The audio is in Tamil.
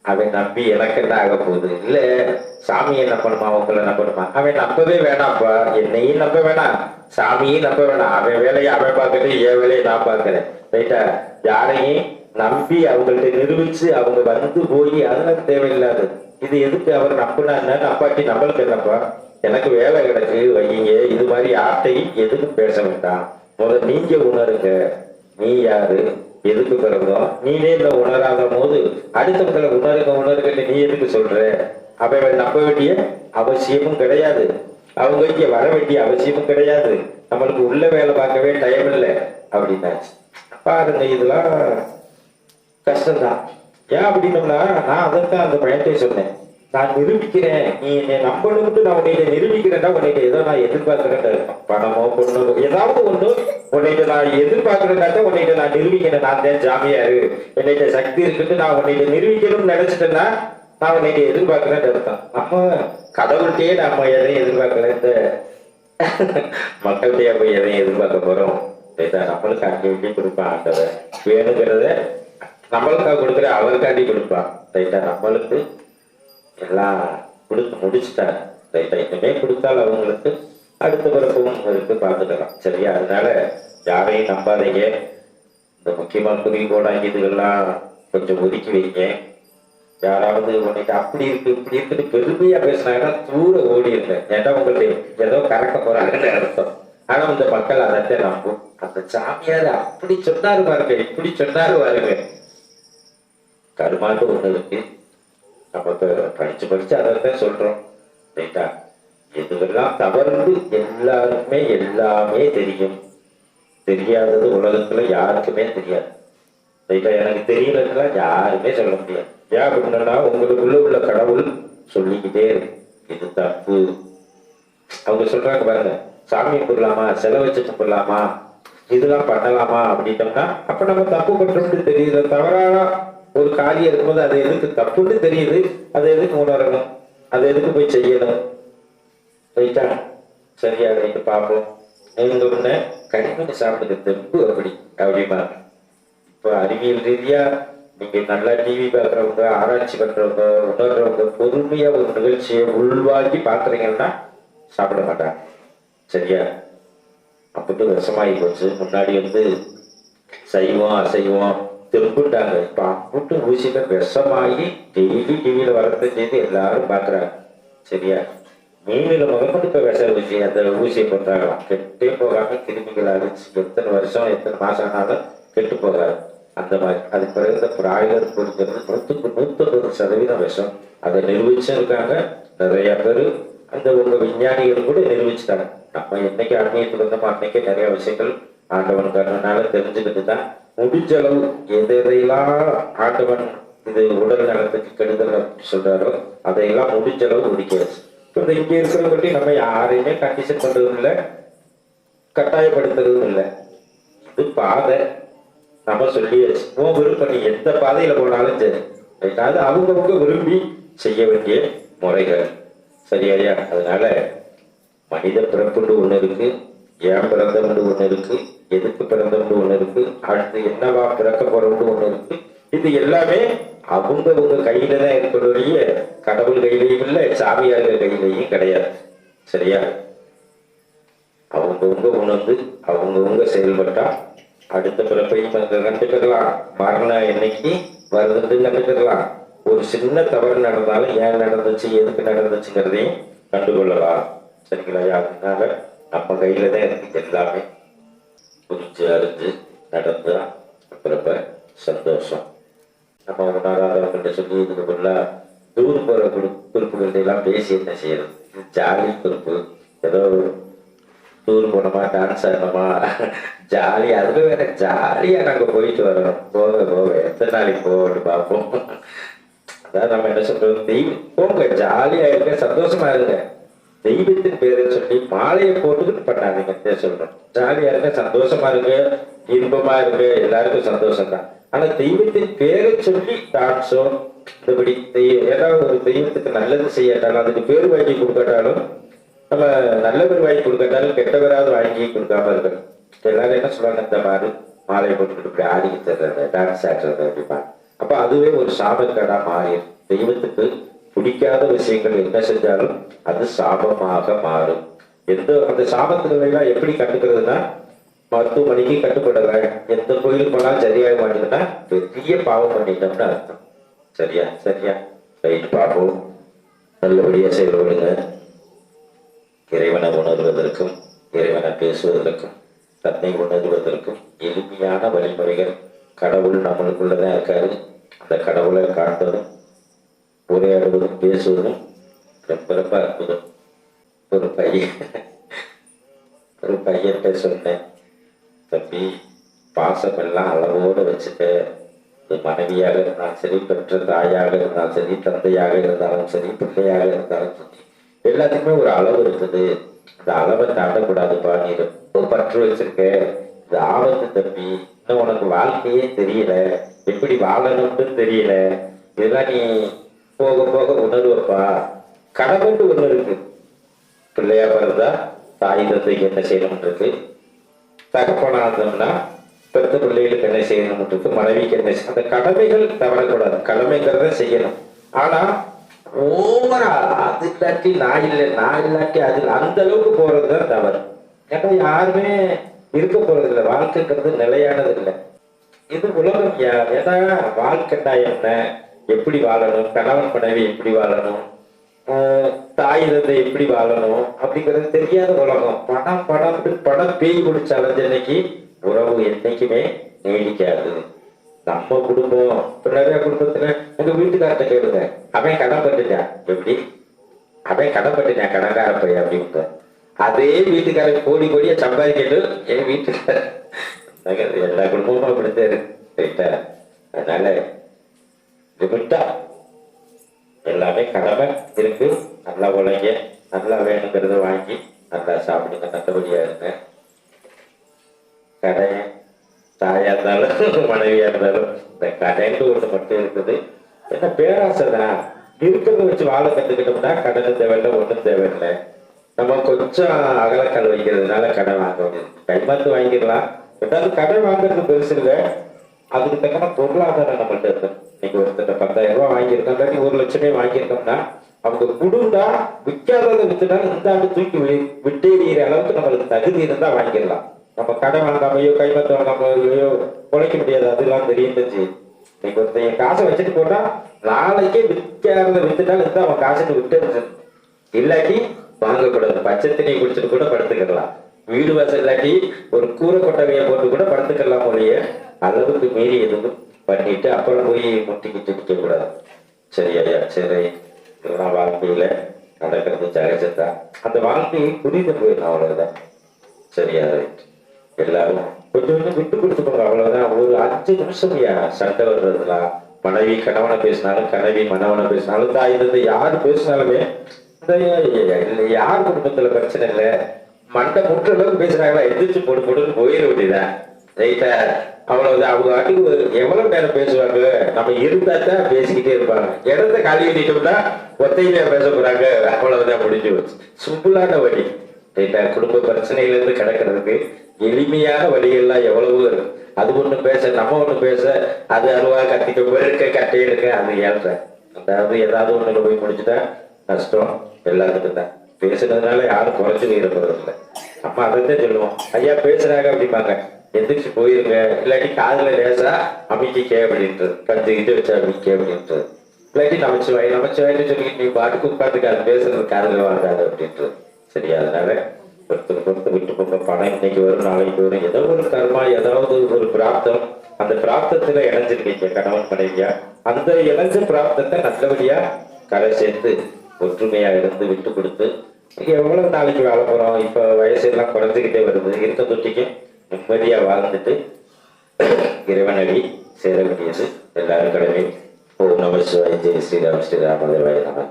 அவன் நம்பி எனக்கு என்ன ஆக போகுது? இல்ல சாமியை நம்பணுமா உங்களை நம்பணுமா? அவன் நம்பவே வேணாம்ப்பா, என்னையும் நம்ப வேணாம், சாமியும் நம்ப வேணாம். அவன் வேலையை அவன் பார்க்கறது, என் வேலையை நான் பார்க்கிறேன். ரைட்டா? யாரையும் நம்பி அவங்கள்ட்ட நிரூபிச்சு அவங்க வந்து போய் அதெல்லாம் தேவையில்லாது. இது எதுக்கு அவர் நம்பினா என்ன, நம்பாட்டி நம்மளுக்கு என்னப்பா? எனக்கு வேலை கிடக்கு வையுங்க. இது மாதிரி யார்கிட்டையும் எதுக்கும் பேச வேண்டாம். முதல்ல நீங்க உணருங்க, நீ யாரு, எதுக்கு பிறந்தோம். நீனே இந்த உணராத போது அடுத்தவங்களை உணருங்க நீ எதுக்கு சொல்ற? அவன் நம்ப வேண்டிய அவசியமும் கிடையாது, அவங்க இங்க வர வேண்டிய அவசியமும் கிடையாது. நம்மளுக்கு உள்ள வேலை பார்க்கவே டைம் இல்லை அப்படின்னாச்சு. பாருங்க, இதெல்லாம் கஷ்டம்தான். ஏன் அப்படின்னோம்னா, நான் அதைத்தான் அந்த பையன்ட்டே சொன்னேன். நான் நிரூபிக்கிறேன், நீ என்னை நம்பணும்னு நான் உன்னை நிரூபிக்கிறேன்னா உன்னை ஏதோ நான் எதிர்பார்க்கிறேன். பணமோ பொண்ணோ ஏதாவது ஒண்ணு உன்னை நான் எதிர்பார்க்கிறேன்னா உன்னை நான் நிரூபிக்கிறேன். நான் தான் ஜாமியாரு, என்னைட்ட சக்தி இருக்குன்னு நான் உன்னை நிரூபிக்கணும்னு நினைச்சிட்டேன்னா நான் உன்னை எதிர்பார்க்கிறேன்னு அர்த்தம். நம்ம கடவுள்கிட்டயே நம்ம எதையும் எதிர்பார்க்கல, இந்த மக்கள்கிட்டயே போய் எதையும் எதிர்பார்க்க போறோம்? நம்மளுக்கு அங்கே விட்டு கொடுப்பான் ஆண்டவன். வேணுங்கிறத நம்மளுக்காக கொடுக்குற அவருக்காண்டி கொடுப்பான். ரைட்டா? நம்மளுக்கு எல்லாம் கொடுத்து முடிச்சுட்டாரு. ரைட்டா? இனிமே கொடுத்தால் அவங்களுக்கு அடுத்த பிறப்பும் இருக்கு, பார்த்துக்கலாம். சரியா? அதனால யாரையும் நம்பாதீங்க. இந்த முக்கியமான குறிக்கோளாங்க இதுகள்லாம் கொஞ்சம் ஒதுக்கி வைங்க. யாராவது உன்னைக்கு அப்படி இருக்கு இப்படி இருக்குன்னு பெருமையா பேசினாங்கன்னா தூர ஓடிடுங்க. ஏன்னா உங்களுக்கு ஏதோ கறக்க போறாங்கன்னு அர்த்தம். ஆனா இந்த மக்கள் அதைத்தான் நம்பும். அந்த சாமியார் அப்படி சொன்னாரு பாருங்க, இப்படி சொன்னாரு பாருங்க. கருமாண்டு ஒண்ணு இருக்கு, நம்ம படிச்சு அதைத்தான் சொல்றோம். ரைட்டா? இதுவெல்லாம் தவறு எல்லாருக்குமே எல்லாமே தெரியும். தெரியாதது உலகத்துல யாருக்குமே தெரியாது. ரைட்டா? எனக்கு தெரியலன்னா யாருமே சொல்ல முடியாது. ஏன் அப்படின்னா உங்களுக்குள்ள உள்ள கடவுள் சொல்லிக்கிட்டே இருக்கு, இது தப்பு. அவங்க சொல்றாங்க பாருங்க, சாமி கும்பிடலாமா, செலவு வச்சு கும்பிடலாமா, இதெல்லாம் பண்ணலாமா அப்படின்னோம்னா அப்ப நம்ம தப்பு பண்றோம்னு தெரியுது. தவறான ஒரு காரியம் இருக்கும்போது அது எதுக்கு தப்புன்னு தெரியுது, அதை எதுக்கு உணரணும், அதை எதுக்கு போய் செய்யணும்? ரைட்டா? சரியா? ரைட்டு, பார்ப்போம். நீங்க ஒண்ணு கனிமணி சாப்பிடுறது தெம்பு அப்படி அப்படிமா. இப்ப அறிவியல் ரீதியா நீங்க நல்லா டிவி பார்க்குறவங்க, ஆராய்ச்சி பண்றவங்க, உணர்றவங்க பொறுமையா ஒரு நிகழ்ச்சியை உள்வாங்கி பாக்குறீங்கன்னா சாப்பிட மாட்டாங்க. சரியா? அப்படி விஷமாயி போச்சு. முன்னாடி சைவம் அசைவம் தெம்புட்டாங்க. இப்ப அப்புட்டு ஊசியில விஷமாகி டெய்லி டிவியில வரத்தை செய்து எல்லாரும் பாக்குறாங்க. சரியா? மீனில முதல்கொண்டு இப்ப விஷ ஊசி, அந்த ஊசியை போட்டாங்களாம். கெட்டே போகாம கிருமிகள் அழிச்சு எத்தனை வருஷம் எத்தனை மாசம் ஆனாலும் கெட்டு போகாது. அந்த மாதிரி அது பிறகு இந்த பிராய்லர் பொருட்கள் 100% விஷம். அதை நிரூபிச்சிருக்காங்க நிறைய பேரு. அந்த உங்க விஞ்ஞானிகள் கூட நிரூபிச்சுட்டாங்க. நம்ம என்னைக்கு ஆன்மீகத்துல இருந்தோமோ அன்னைக்கு நிறைய விஷயங்கள் ஆண்டவன் கருணனால தெரிஞ்சுக்கிட்டு தான் முடிஞ்ச அளவு எதையெல்லாம் ஆண்டவன் இது உடல் நலத்துக்கு கெடுதல் அப்படின்னு சொல்றாரோ அதையெல்லாம் முடிஞ்ச அளவு ஒதுக்கியாச்சு. இப்போ இங்க இருக்கிறவங்க நம்ம யாரையுமே கண்டிஷன் பண்றதும் இல்லை, கட்டாயப்படுத்துறதும் இல்லை. இது பாதை, நம்ம சொல்லியாச்சு. உன் விருப்பம், நீ எந்த பாதையில போனாலும் சரி. அது அவங்கவுங்க விரும்பி செய்ய வேண்டிய முறைகள். சரியா? அதனால மனித பிறப்புண்டு ஒண்ணு இருக்கு, ஏன் பிறந்தவண்டு ஒண்ணு இருக்கு, எதுக்கு பிறந்தவண்டு ஒண்ணு இருக்கு, அடுத்து என்னவா பிறக்க போறவண்டு ஒண்ணு இருக்கு. இது எல்லாமே அவங்கவுங்க கையில தான் இருக்கிறோடைய, கடவுள் கையிலையும் இல்லை, சாமியார்கள் கையிலையும் கிடையாது. சரியா? அவங்கவுங்க உணர்ந்து அவங்கவுங்க செயல்பட்டா அடுத்த பிறப்பையும் கண்டுக்கலாம். மரணம் என்னைக்கு வருதுன்னு கண்டுக்கலாம். ஒரு சின்ன தவறு நடந்தாலும் ஏன் நடந்துச்சு, எதுக்கு நடந்துச்சுங்கிறதையும் கண்டுகொள்ளலாம். சரிங்களா? அதனால நம்ம கையில தான் இருக்கு எல்லாமே. புரிஞ்சு அறிஞ்சு நடந்தா பிறப்ப சந்தோஷம். நம்ம உணராதவங்கள்ட்ட சொல்லி இதுக்குள்ள டூர் போற குறிப்புகள் எல்லாம் பேசி என்ன செய்யறது? ஜாலி குறிப்பு. ஏதோ டூர் போனோமா, டான்ஸ் ஆடணுமா, ஜாலியா, அதுல வேற ஜாலியா நாங்க போயிட்டு வரணும். போக எத்தனை நாளைக்கு போகணும் பார்ப்போம். அதான் நம்ம என்ன சொல்றோம், தெய்வம் போங்க, ஜாலியா இருங்க, சந்தோஷமா இருங்க. தெய்வத்தின் பேரை சொல்லி மாலையை போட்டுக்கிட்டு பண்ணாதீங்க சொல்றோம். ஜாலியா இருங்க, சந்தோஷமா இருங்க, இன்பமா இருங்க, எல்லாருக்கும் சந்தோஷம் தான். ஆனா தெய்வத்தின் பேரை சொல்லி டான்ஸோ இந்தபடி ஏதாவது ஒரு தெய்வத்துக்கு நல்லது செய்யாட்டாலும், அதுக்கு பேர் வாங்கி கொடுக்காட்டாலும், நம்ம நல்ல பேர் வாங்கி கொடுக்காட்டாலும் கெட்ட பேராவது வாங்கி கொடுக்காம இருக்கணும். எல்லாரும் என்ன சொல்றாங்க, இந்த மாதிரி மாலையை போட்டுக்கிட்டு இப்படி ஆடிக்கிட்டு டான்ஸ் ஆடுறது அப்படிமா. அப்ப அதுவே ஒரு சாபக்கேடா மாறிடும். தெய்வத்துக்கு பிடிக்காத விஷயங்கள் என்ன செஞ்சாலும் அது சாபமாக மாறும். அந்த சாபத்துகளை எல்லாம் எப்படி கட்டுக்கிறதுனா, மருத்துவமனைக்கு கட்டுப்படல, எந்த கோயிலுக்கு போனாலும் சரியாக மாட்டேங்குதுன்னா பெரிய பாவம் பண்ணிட்டோம்னு அர்த்தம். சரியா? சரியா? ரைட், பாப்போம். நல்லபடியா செயல்படுங்க. இறைவனை உணர்வதற்கும் இறைவனை பேசுவதற்கும் தன்னை உணர்வதற்கும் எளிமையான வழிமுறைகள். கடவுள் நம்மளுக்குள்ளதான் இருக்காரு. அந்த கடவுளை காண்பதும் உரையாடுவதும் பேசுவதும் ரொம்ப ரொம்ப அற்புதம். ஒரு பையன்கிட்ட சொன்னேன், தம்பி பாசமெல்லாம் அளவோடு வச்சுக்க. மனைவியாக இருந்தாலும் சரி, பெற்ற தாயாக இருந்தாலும் சரி, தந்தையாக இருந்தாலும் சரி, பிள்ளையாக இருந்தாலும் சரி, எல்லாத்துக்குமே ஒரு அளவு இருக்குது. இந்த அளவை தாண்டக்கூடாதுப்பா. நீ ரொம்ப பற்று வச்சிருக்க, இது ஆபத்து தம்பி. இன்னும் உனக்கு வாழ்க்கையே தெரியல, எப்படி வாழணும்னு தெரியல. இதெல்லாம் நீ போக போக உணர்வப்பா. கடவுள் ஒண்ணு இருக்கு. பிள்ளையா பிறந்தா தாய் தந்தைக்கு என்ன செய்யணும் இருக்கு, தகப்பனா இருந்தோம்னா பெற்ற பிள்ளைகளுக்கு என்ன செய்யணும் இருக்கு, மனைவிக்கு என்ன செய்யணும். அந்த கடமைகள் தவறக்கூடாது. கடமைங்கிறத செய்யணும். ஆனா ஓவரா அது இல்லாட்டி நான் இல்லை, நான் இல்லாட்டி அது, அந்த அளவுக்கு போறதுதான் தவறு. ஏன்னா யாருமே இருக்க போறது இல்லை. வாழ்க்கைங்கிறது நிலையானது இல்லை. இது உலகம். ஏன்னா வாழ்க்கைண்டா என்ன, எப்படி வாழணும், கணவன் மனைவி எப்படி வாழணும், தாய் தந்தை எப்படி வாழணும் அப்படிங்கிறது தெரியாத உலகம். பணம் பேய் குடிச்ச அலைஞ்சன்னைக்கு உறவு என்னைக்குமே நீடிக்காது. நம்ம குடும்பம் இப்ப நிறைய குடும்பத்துல எங்க வீட்டுக்கார்ட்ட கேளுங்க, அவன் கடன் பட்டுட்டான். எப்படி அவன் கடன் பட்டுட்டான், கடன்கார பையன் அப்படின்ட்டு. அதே வீட்டுக்காரன் கோடி கோடியா சம்பாதிக்கட்டு என் வீட்டுக்கார. எல்லா குடும்பமும் அப்படித்தான் இருக்கு. அதனால லிமிட்டா எல்லாமே கடமை இருக்கு. நல்லா உழைங்க, நல்லா வேணுங்கிறத வாங்கி நல்லா சாப்பிடுங்க, நல்லபடியா இருங்க. கடை தாயா இருந்தாலும் மனைவியா இருந்தாலும் இந்த கடைன்னு ஒண்ணு மட்டும் இருக்குது. என்ன பேராசைதான். இருக்கிறத வச்சு வாழ கத்துக்கிட்டோம்னா கடன் தேவையில்லை, ஒன்றும் தேவையில்லை. நம்ம கொஞ்சம் அகலக்கால் வைக்கிறதுனால கடன் வாங்க முடியாது. கைமாத்து வாங்கிடலாம். ரெண்டாவது கடன் வாங்குறது பெருசு இல்லை, அதுக்கு தக்கன பொருளாதாரம் நம்மள்ட்ட இருக்கு. இன்னைக்கு ஒருத்தர் 10,000 ரூபாய் வாங்கியிருக்கோம், இல்லாட்டி 1 லட்சமே வாங்கியிருக்கோம்னா அவங்க குடுண்டா விற்காததை வித்துட்டாலும் இந்த ஆண்டு தூக்கி விட்டேறிகிற அளவுக்கு நம்மளுக்கு தகுதி இருந்தா வாங்கிடலாம். நம்ம கடை வாங்காமையோ கைமாத்து வாங்காமையோ உழைக்க முடியாது. அதெல்லாம் தெரியும். இன்னைக்கு ஒருத்தன் காசை வச்சுட்டு போட்டா நாளைக்கே விற்காத வித்துட்டாலும் இருந்தா அவன் காசுக்கு விட்டு இல்லாட்டி வாங்கக்கூடாது. பச்சை தண்ணி குடிச்சிட்டு கூட படுத்துக்கலாம். வீடு வாசல் இல்லாட்டி ஒரு கூரை கொட்டகையை போட்டு கூட படுத்துக்கலாம். மொழிய அளவுக்கு மீறி எதுவும் பண்ணிட்டு அப்புறம் போய் முட்டிக்கிட்டு நிற்க கூடாது. சரியா? சரி, இதெல்லாம் வாழ்க்கையில நடக்கிறது சகஜத்தான். அந்த வாழ்க்கையை புரிந்து போயிடணும், அவ்வளவுதான். சரியா? ரைட். எல்லாரும் கொஞ்சம் கொஞ்சம் விட்டு கொடுத்துக்கோங்க, அவ்வளவுதான். ஒரு 5 நிமிஷம் சண்டை வர்றதுலாம், மனைவி கணவனை பேசினாலும் கணவி மனவனை பேசினாலும் தாய் தந்தை யாரு பேசினாலுமே யார் குடும்பத்துல பிரச்சனை இல்லை, மண்டை முற்ற அளவுக்கு பேசுறாங்களா எந்திரிச்சு போட்டு போயிட வேண்டியதான். ரைட்டா? அவ்வளவுதான். அவங்க வாட்டுக்கு எவ்வளவு நேரம் பேசுவாங்க, நம்ம இருந்தாத்தான் பேசிக்கிட்டே இருப்பாங்க. இடத்த காலி பண்ணிட்டோம்னா ஒத்தையில பேச போறாங்க, அவ்வளவுதான், முடிஞ்சு வச்சு. சிம்பிளான வழி. ரைட்டா? குடும்ப பிரச்சனையில இருந்து கிடக்கிறதுக்கு எளிமையான வழிகள்லாம் எவ்வளவு இருக்கு. அது ஒண்ணு பேச, நம்ம ஒண்ணு பேச, அது அருவா கத்திக்க போயிருக்க கட்டை எடுக்க, அது ஏழ்ற. அதாவது ஏதாவது ஒண்ணுல போய் முடிச்சுட்டா கஷ்டம் எல்லாத்துக்கும் தான். பேசுனதுனால யாரும் குறைச்சு போயிடப்படுறது இல்லை. நம்ம அதைத்தான் சொல்லுவோம், ஐயா பேசுறாங்க அப்படிம்பாங்க, எந்திரிச்சு போயிருங்க, இல்லாட்டி காதுல லேசா அமைக்க அப்படின்றது, கஞ்சுக்கிட்டு வச்சு அமைக்க அப்படின்றது, இல்லாட்டி நமச்சுவாயின்னு சொல்லிட்டு நீ பாட்டுக்கு உட்காந்துக்கு அது பேசுறது காதுல வாங்காது அப்படின்றது. சரியா? அதனால பொறுத்து விட்டு போங்க. பணம் இன்னைக்கு வரும், நாளைக்கு வரும். ஏதோ ஒரு கர்மா, ஏதாவது ஒரு பிராப்தம், அந்த பிராப்தத்துல இணைஞ்சிருக்கீங்க கணவன் மனைவியா. அந்த இணைஞ்ச பிராப்தத்தை நல்லபடியா கரை சேர்த்து ஒற்றுமையா இருந்து விட்டு கொடுத்து எவ்வளவு நாளைக்கு வாழ போறோம். இப்ப வயசு எல்லாம் குறைஞ்சுக்கிட்டே வருது. இருக்க தொட்டிக்கு நிம்மதியா வாழ்ந்துட்டு இறைவனடி சேர வேண்டியது எல்லாரும் கடமை. ஓம் நம சிவாய. ஜெய் ஸ்ரீராம். ஸ்ரீராம தேவாய நம.